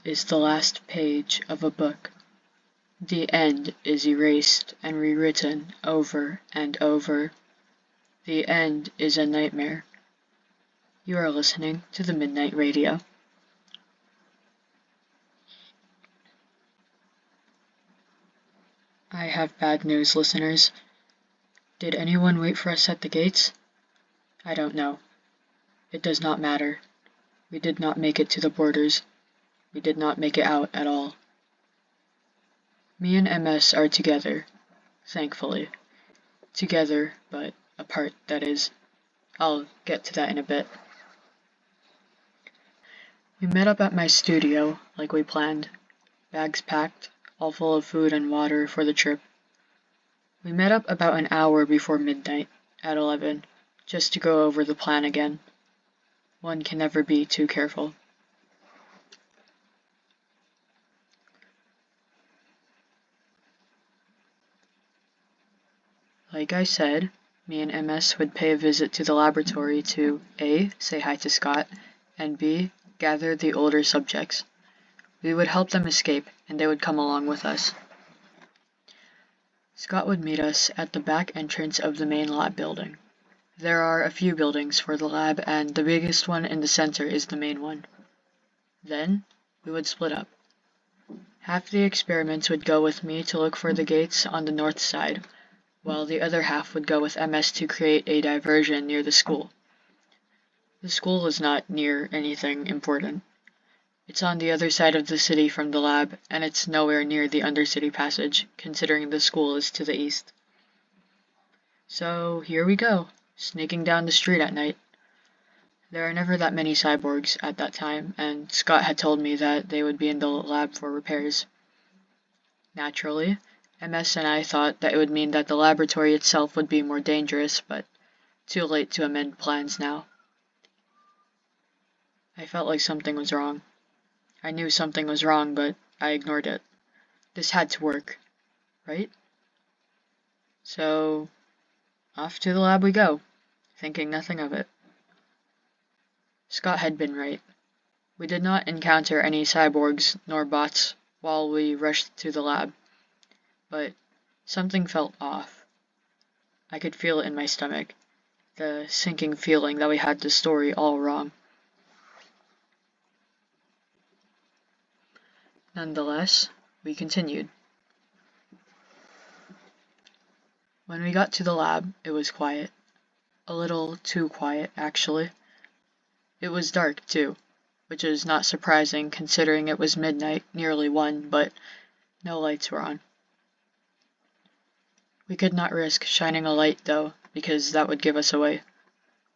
is the last page of a book. The end is erased and rewritten over and over. The end is a nightmare. You are listening to the Midnight Radio. I have bad news, listeners. Did anyone wait for us at the gates? I don't know. It does not matter. We did not make it to the borders. We did not make it out at all. Me and MS are together, thankfully. Together, but apart, that is. I'll get to that in a bit. We met up at my studio, like we planned. Bags packed, all full of food and water for the trip. We met up about an hour before midnight, at 11, just to go over the plan again. One can never be too careful. Like I said, me and MS would pay a visit to the laboratory to A. Say hi to Scott, and B. Gather the older subjects. We would help them escape, and they would come along with us. Scott would meet us at the back entrance of the main lab building. There are a few buildings for the lab, and the biggest one in the center is the main one. Then, we would split up. Half the experiments would go with me to look for the gates on the north side, while the other half would go with MS to create a diversion near the school. The school is not near anything important. It's on the other side of the city from the lab, and it's nowhere near the Undercity Passage, considering the school is to the east. So here we go, sneaking down the street at night. There are never that many cyborgs at that time, and Scott had told me that they would be in the lab for repairs. Naturally, MS and I thought that it would mean that the laboratory itself would be more dangerous, but too late to amend plans now. I felt like something was wrong. I knew something was wrong, but I ignored it. This had to work, right? So, off to the lab we go, thinking nothing of it. Scott had been right. We did not encounter any cyborgs nor bots while we rushed to the lab, but something felt off. I could feel it in my stomach, the sinking feeling that we had the story all wrong. Nonetheless, we continued. When we got to the lab, it was quiet. A little too quiet, actually. It was dark, too, which is not surprising considering it was midnight, nearly 1, but no lights were on. We could not risk shining a light, though, because that would give us away.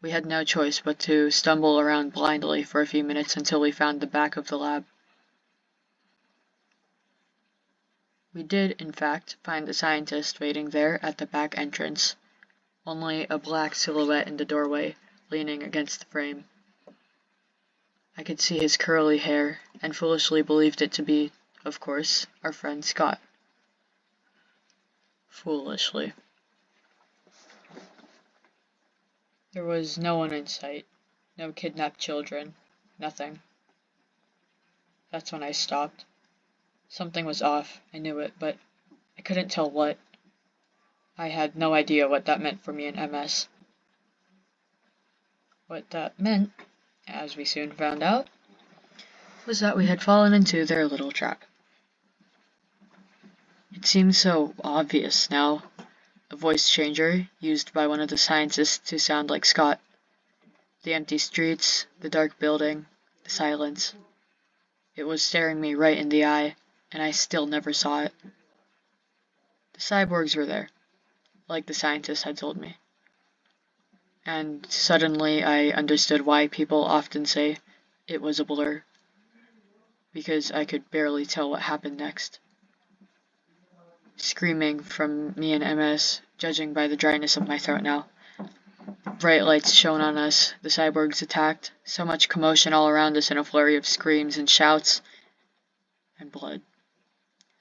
We had no choice but to stumble around blindly for a few minutes until we found the back of the lab. We did, in fact, find the scientist waiting there at the back entrance, only a black silhouette in the doorway, leaning against the frame. I could see his curly hair, and foolishly believed it to be, of course, our friend Scott. Foolishly. There was no one in sight, no kidnapped children, nothing. That's when I stopped. Something was off, I knew it, but I couldn't tell what. I had no idea what that meant for me and MS. What that meant, as we soon found out, was that we had fallen into their little trap. It seemed so obvious now, a voice changer used by one of the scientists to sound like Scott. The empty streets, the dark building, the silence. It was staring me right in the eye, and I still never saw it. The cyborgs were there, like the scientist had told me. And suddenly I understood why people often say it was a blur, because I could barely tell what happened next. Screaming from me and MS, judging by the dryness of my throat now. Bright lights shone on us, the cyborgs attacked, so much commotion all around us in a flurry of screams and shouts, and blood.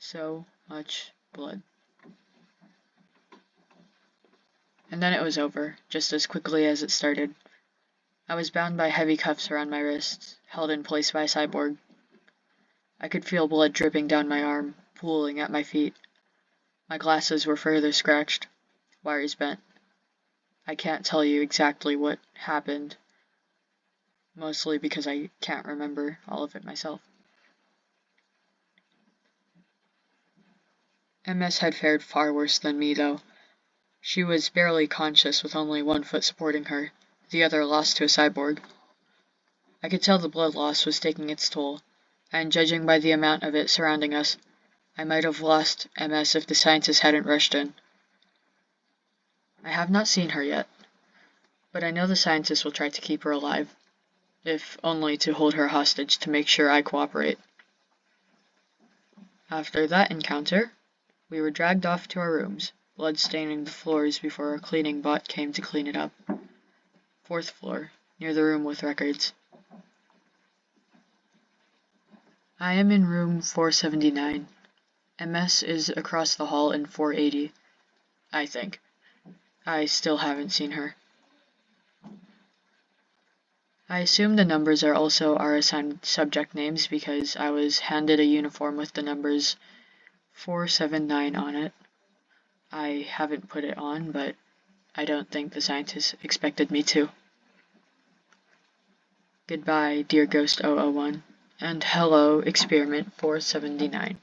So much blood. And then it was over, just as quickly as it started. I was bound by heavy cuffs around my wrists, held in place by a cyborg. I could feel blood dripping down my arm, pooling at my feet. My glasses were further scratched, wires bent. I can't tell you exactly what happened, mostly because I can't remember all of it myself. MS had fared far worse than me, though. She was barely conscious with only one foot supporting her, the other lost to a cyborg. I could tell the blood loss was taking its toll, and judging by the amount of it surrounding us, I might have lost MS if the scientists hadn't rushed in. I have not seen her yet, but I know the scientists will try to keep her alive, if only to hold her hostage to make sure I cooperate. After that encounter, we were dragged off to our rooms, blood staining the floors before a cleaning bot came to clean it up. 4th floor, near the room with records. I am in room 479. MS is across the hall in 480, I think. I still haven't seen her. I assume the numbers are also our assigned subject names because I was handed a uniform with the numbers 479 on it. I haven't put it on, but I don't think the scientists expected me to. Goodbye, dear Ghost 001, and hello, Experiment 479.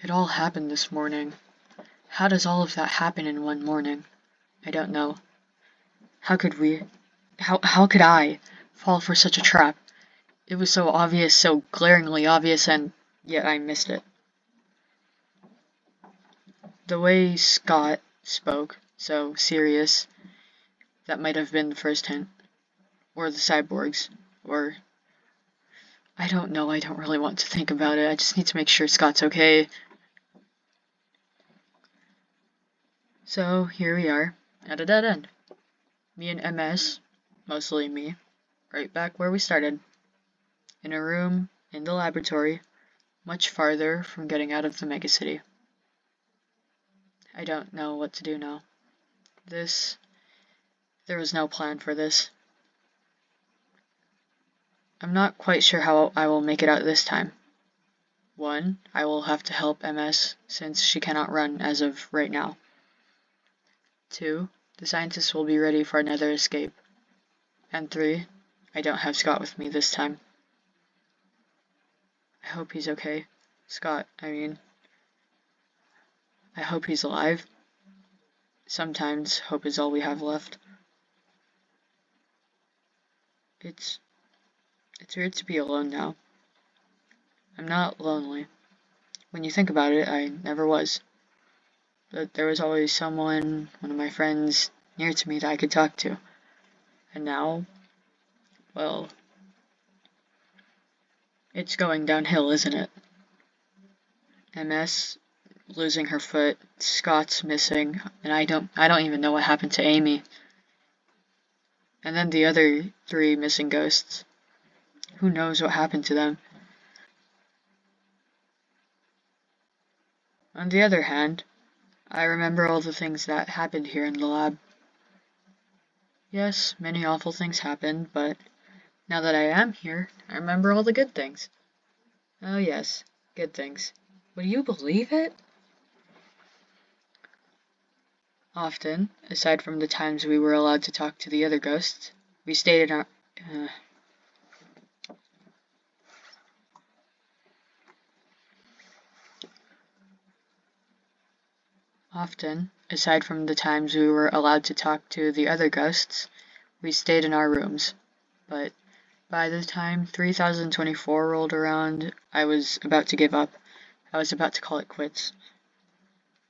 It all happened this morning. How does all of that happen in one morning? I don't know. How could I fall for such a trap? It was so obvious, so glaringly obvious, and yet I missed it. The way Scott spoke, so serious, that might have been the first hint. Or the cyborgs, or... I don't know, I don't really want to think about it, I just need to make sure Scott's okay. So, here we are, at a dead end. Me and MS, mostly me, right back where we started. In a room, in the laboratory, much farther from getting out of the megacity. I don't know what to do now. There was no plan for this. I'm not quite sure how I will make it out this time. 1, I will have to help MS since she cannot run as of right now. 2, the scientists will be ready for another escape. And 3, I don't have Scott with me this time. I hope he's okay. Scott, I mean. I hope he's alive. Sometimes hope is all we have left. It's weird to be alone now. I'm not lonely. When you think about it, I never was. But there was always someone, one of my friends, near to me that I could talk to. And now, well, it's going downhill, isn't it? MS losing her foot, Scott's missing, and I don't even know what happened to Amy. And then the other 3 missing ghosts. Who knows what happened to them? On the other hand, I remember all the things that happened here in the lab. Yes, many awful things happened, but now that I am here, I remember all the good things. Oh yes, good things. Would you believe it? Often, aside from the times we were allowed to talk to the other ghosts, we stayed in our... Often, aside from the times we were allowed to talk to the other ghosts, we stayed in our rooms. But by the time 3024 rolled around, I was about to give up. I was about to call it quits.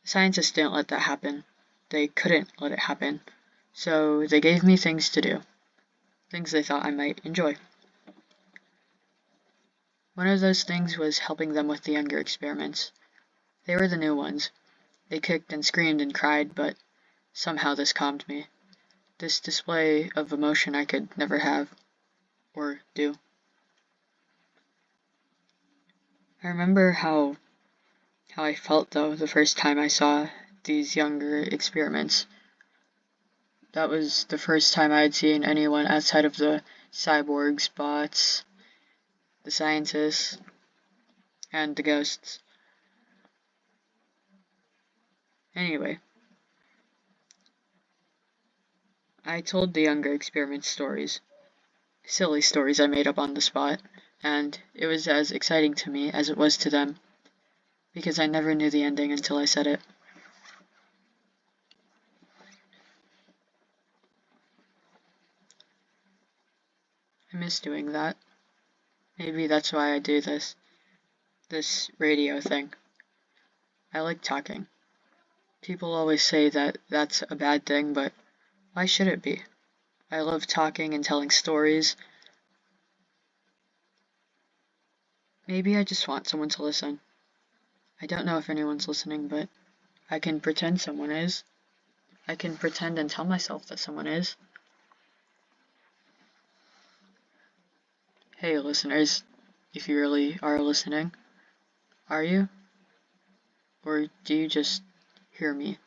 Scientists didn't let that happen. They couldn't let it happen. So they gave me things to do. Things they thought I might enjoy. One of those things was helping them with the younger experiments. They were the new ones. They kicked and screamed and cried, but somehow this calmed me. This display of emotion I could never have, or do. I remember how I felt, though, the first time I saw these younger experiments. That was the first time I had seen anyone outside of the cyborgs, bots, the scientists, and the ghosts. Anyway, I told the younger experiment stories, silly stories I made up on the spot, and it was as exciting to me as it was to them, because I never knew the ending until I said it. I miss doing that. Maybe that's why I do this radio thing. I like talking. People always say that that's a bad thing, but why should it be? I love talking and telling stories. Maybe I just want someone to listen. I don't know if anyone's listening, but I can pretend someone is. I can pretend and tell myself that someone is. Hey, listeners, if you really are listening, are you? Or do you just hear me?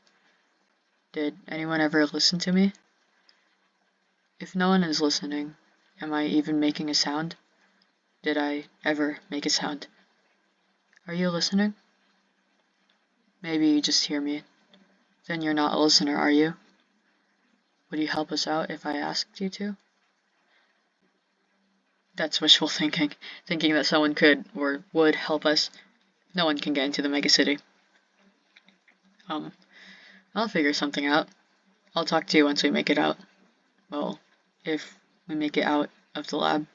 Did anyone ever listen to me? If no one is listening, am I even making a sound? Did I ever make a sound? Are you listening? Maybe you just hear me. Then you're not a listener, are you? Would you help us out if I asked you to? That's wishful thinking, thinking that someone could or would help us. No one can get into the megacity. I'll figure something out. I'll talk to you once we make it out. Well, if we make it out of the lab.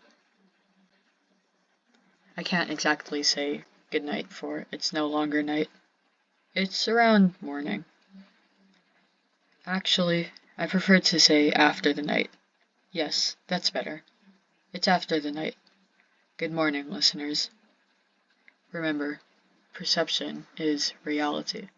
I can't exactly say good night, for it's no longer night. It's around morning. Actually, I prefer to say after the night. Yes, that's better. It's after the night. Good morning, listeners. Remember, perception is reality.